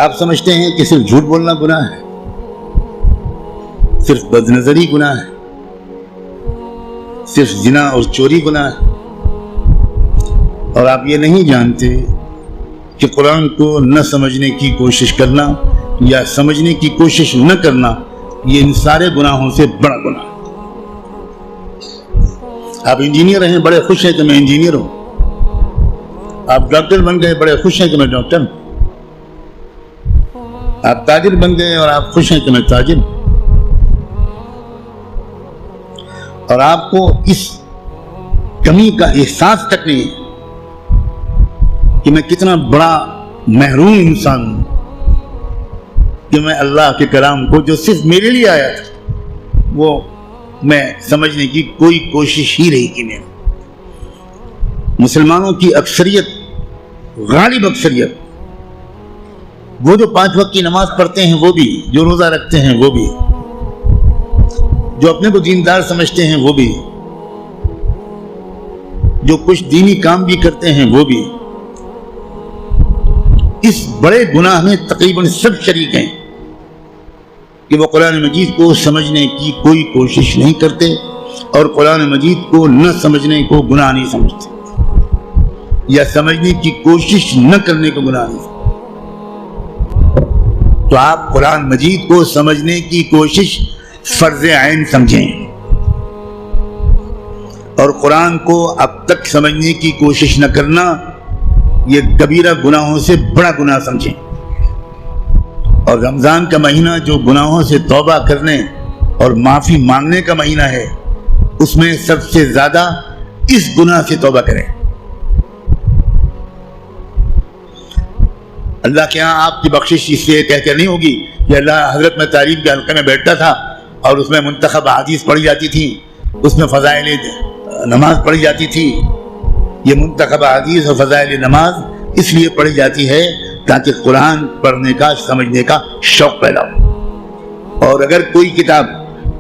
آپ سمجھتے ہیں کہ صرف جھوٹ بولنا گناہ ہے، صرف بد نظری گناہ ہے، صرف زنا اور چوری گناہ ہے، اور آپ یہ نہیں جانتے کہ قرآن کو نہ سمجھنے کی کوشش کرنا یا سمجھنے کی کوشش نہ کرنا یہ ان سارے گناہوں سے بڑا گناہ ہے۔ آپ انجینئر ہیں، بڑے خوش ہیں کہ میں انجینئر ہوں، آپ ڈاکٹر بن گئے، بڑے خوش ہیں کہ میں ڈاکٹر ہوں، آپ تاجر بن گئے اور آپ خوش ہیں کہ میں تاجر ہوں، اور آپ کو اس کمی کا احساس تک نہیں ہے کہ میں کتنا بڑا محروم انسان ہوں کہ میں اللہ کے کلام کو جو صرف میرے لیے آیا تھا وہ میں سمجھنے کی کوئی کوشش ہی نہیں کی۔ میں مسلمانوں کی اکثریت، غالب اکثریت، وہ جو 5 وقت کی نماز پڑھتے ہیں وہ بھی، جو روزہ رکھتے ہیں وہ بھی، جو اپنے کو دیندار سمجھتے ہیں وہ بھی، جو کچھ دینی کام بھی کرتے ہیں وہ بھی، اس بڑے گناہ میں تقریباً سب شریک ہیں کہ وہ قرآن مجید کو سمجھنے کی کوئی کوشش نہیں کرتے اور قرآن مجید کو نہ سمجھنے کو گناہ نہیں سمجھتے یا سمجھنے کی کوشش نہ کرنے کو گناہ نہیں سمجھتے۔ تو آپ قرآن مجید کو سمجھنے کی کوشش فرض عین سمجھیں اور قرآن کو اب تک سمجھنے کی کوشش نہ کرنا یہ کبیرہ گناہوں سے بڑا گناہ سمجھیں۔ اور رمضان کا مہینہ جو گناہوں سے توبہ کرنے اور معافی مانگنے کا مہینہ ہے، اس میں سب سے زیادہ اس گناہ سے توبہ کریں۔ اللہ کے ہاں آپ کی بخشش اس سے کہہ کر نہیں ہوگی کہ اللہ حضرت میں تعلیم کے حلقے میں بیٹھتا تھا اور اس میں منتخب احادیث پڑھی جاتی تھی، اس میں فضائل نماز پڑھی جاتی تھی۔ یہ منتخب احادیث اور فضائل نماز اس لیے پڑھی جاتی ہے تاکہ قرآن پڑھنے کا، سمجھنے کا شوق پیدا ہو۔ اور اگر کوئی کتاب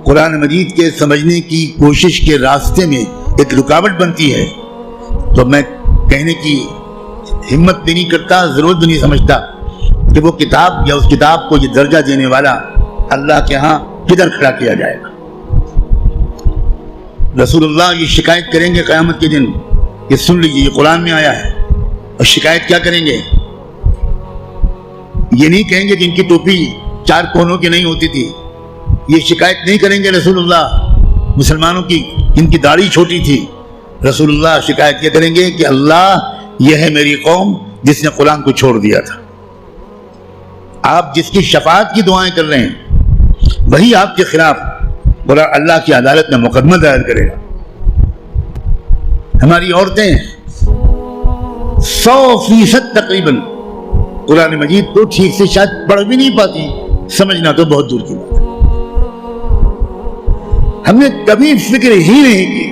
قرآن مجید کے سمجھنے کی کوشش کے راستے میں ایک رکاوٹ بنتی ہے تو میں کہنے کی ہمت بھی نہیں کرتا، ضرورت بھی نہیں سمجھتا کہ وہ کتاب یا اس کتاب کو یہ درجہ دینے والا اللہ کے ہاں کدھر کھڑا کیا جائے گا۔ رسول اللہ یہ شکایت کریں گے قیامت کے دن کہ سن لیجیے یہ قرآن میں آیا ہے، اور شکایت کیا کریں گے؟ یہ نہیں کہیں گے کہ ان کی ٹوپی 4 کونوں کی نہیں ہوتی تھی، یہ شکایت نہیں کریں گے رسول اللہ مسلمانوں کی ان کی داڑھی چھوٹی تھی۔ رسول اللہ شکایت یہ کریں گے کہ اللہ یہ ہے میری قوم جس نے قرآن کو چھوڑ دیا تھا۔ آپ جس کی شفاعت کی دعائیں کر رہے ہیں وہی آپ کے خلاف اللہ کی عدالت میں مقدمہ دائر کرے گا۔ ہماری عورتیں 100% تقریباً قرآن مجید کو ٹھیک سے شاید پڑھ بھی نہیں پاتی، سمجھنا تو بہت دور کی بات ہے۔ ہم نے کبھی فکر ہی نہیں کی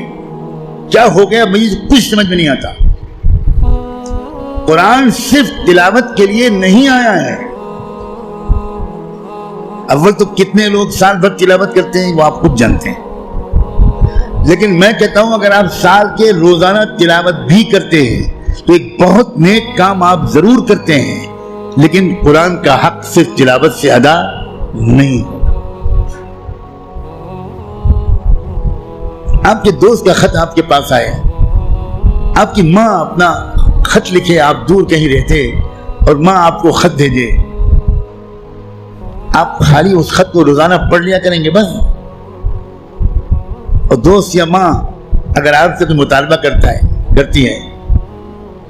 کیا ہو گیا، مجھے کچھ سمجھ میں نہیں آتا۔ قرآن صرف تلاوت کے لیے نہیں آیا ہے۔ اول تو کتنے لوگ سال بھر تلاوت کرتے ہیں وہ آپ خود جانتے ہیں، لیکن میں کہتا ہوں اگر آپ سال کے روزانہ تلاوت بھی کرتے ہیں تو ایک بہت نیک کام آپ ضرور کرتے ہیں، لیکن قرآن کا حق صرف تلاوت سے ادا نہیں ہوگا۔ آپ کے دوست کا خط آپ کے پاس آئے، آپ کی ماں اپنا خط لکھے، آپ دور کہیں رہتے اور ماں آپ کو خط بھیجے، آپ خالی اس خط کو روزانہ پڑھ لیا کریں گے بس؟ اور دوست یا ماں اگر آپ سے کوئی مطالبہ کرتی ہے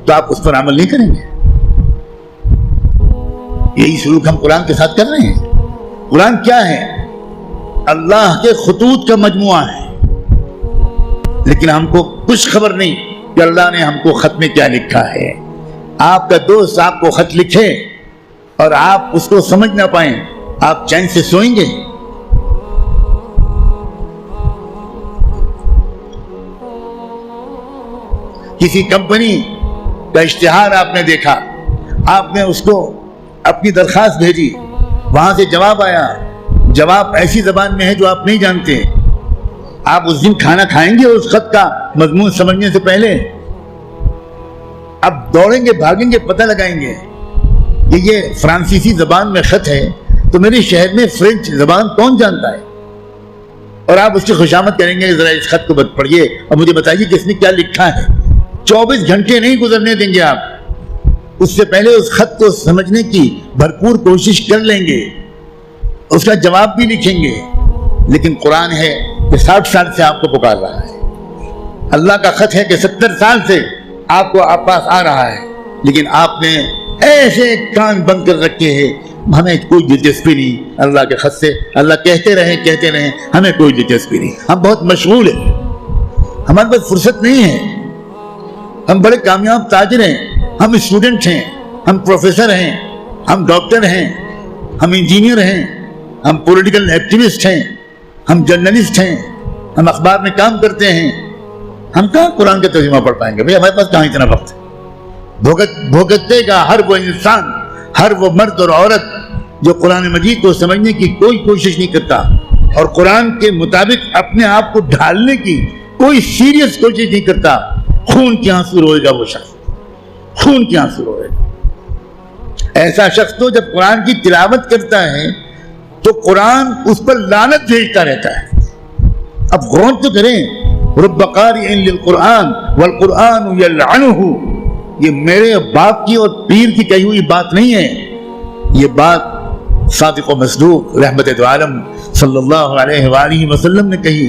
تو آپ اس پر عمل نہیں کریں گے؟ یہی سلوک ہم قرآن کے ساتھ کر رہے ہیں۔ قرآن کیا ہے؟ اللہ کے خطوط کا مجموعہ ہے، لیکن ہم کو کچھ خبر نہیں کہ اللہ نے ہم کو خط میں کیا لکھا ہے۔ آپ کا دوست آپ کو خط لکھے اور آپ اس کو سمجھ نہ پائیں، آپ چین سے سوئیں گے؟ کسی کمپنی کا اشتہار آپ نے دیکھا، آپ نے اس کو اپنی درخواست بھیجی، وہاں سے جواب آیا، جواب ایسی زبان میں ہے جو آپ نہیں جانتے، آپ اس دن کھانا کھائیں گے اس خط کا مضمون سمجھنے سے پہلے؟ اب دوڑیں گے، بھاگیں گے، پتہ لگائیں گے کہ یہ فرانسیسی زبان میں خط ہے تو میرے شہر میں فرینچ زبان کون جانتا ہے؟ اور آپ اس کی خوشامد کریں گے ذرا اس خط کو پڑھیے اور مجھے بتائیے کہ اس نے کیا لکھا ہے۔ 24 گھنٹے نہیں گزرنے دیں گے آپ، اس سے پہلے اس خط کو سمجھنے کی بھرپور کوشش کر لیں گے، اس کا جواب بھی لکھیں گے۔ لیکن قرآن ہے کہ 60 سال سے آپ کو پکار رہا ہے، اللہ کا خط ہے کہ 70 سال سے آپ کو آپ پاس آ رہا ہے، لیکن آپ نے ایسے کان بند کر رکھے ہیں، ہمیں کوئی دلچسپی نہیں اللہ کے خط سے، اللہ کہتے رہیں ہمیں کوئی دلچسپی نہیں، ہم بہت مشغول ہیں، ہمارے پاس فرصت نہیں ہے، ہم بڑے کامیاب تاجر ہیں، ہم اسٹوڈنٹ ہیں، ہم پروفیسر ہیں، ہم ڈاکٹر ہیں، ہم انجینئر ہیں، ہم پولیٹیکل ایکٹیوسٹ ہیں، ہم جرنلسٹ ہیں، ہم اخبار میں کام کرتے ہیں، ہم کہاں قرآن کا ترجمہ پڑھ پائیں گے؟ بھئی ہمارے پاس کہاں اتنا وقت ہے؟ بھگتنے کا ہر وہ انسان، ہر وہ مرد اور عورت جو قرآن مجید کو سمجھنے کی کوئی کوشش نہیں کرتا اور قرآن کے مطابق اپنے آپ کو ڈھالنے کی کوئی سیریس کوشش نہیں کرتا، خون کے آنسو روئے گا وہ شخص، خون کے آنسو روئے گا۔ ایسا شخص تو جب قرآن کی تلاوت کرتا ہے تو قرآن اس پر لعنت بھیجتا رہتا ہے۔ اب غور تو کریں، رب قارئ للقرآن والقرآن یلعنہ، یہ میرے باپ کی اور پیر کی کہی ہوئی بات نہیں ہے، یہ بات صادق و مصدوق رحمت دو عالم صلی اللہ علیہ وآلہ وسلم نے کہی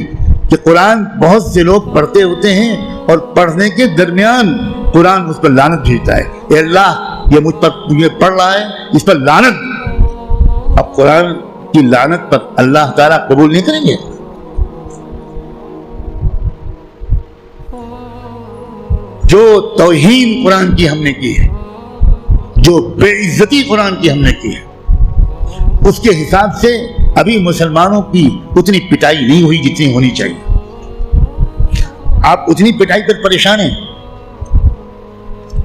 کہ قرآن بہت سے لوگ پڑھتے ہوتے ہیں اور پڑھنے کے درمیان قرآن اس پر لعنت بھیجتا ہے، اے اللہ یہ مجھ پر یہ پڑھ رہا ہے، اس پر لعنت۔ اب قرآن کی لعنت پر اللہ تعالیٰ قبول نہیں کریں گے؟ جو توہین قرآن کی ہم نے کی ہے، جو بے عزتی قرآن کی ہم نے کی ہے، اس کے حساب سے ابھی مسلمانوں کی اتنی پٹائی نہیں ہوئی جتنی ہونی چاہیے۔ آپ اتنی پٹائی پر پریشان ہیں،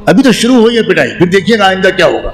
ابھی تو شروع ہوئی ہے پٹائی، پھر دیکھیے گا آئندہ کیا ہوگا۔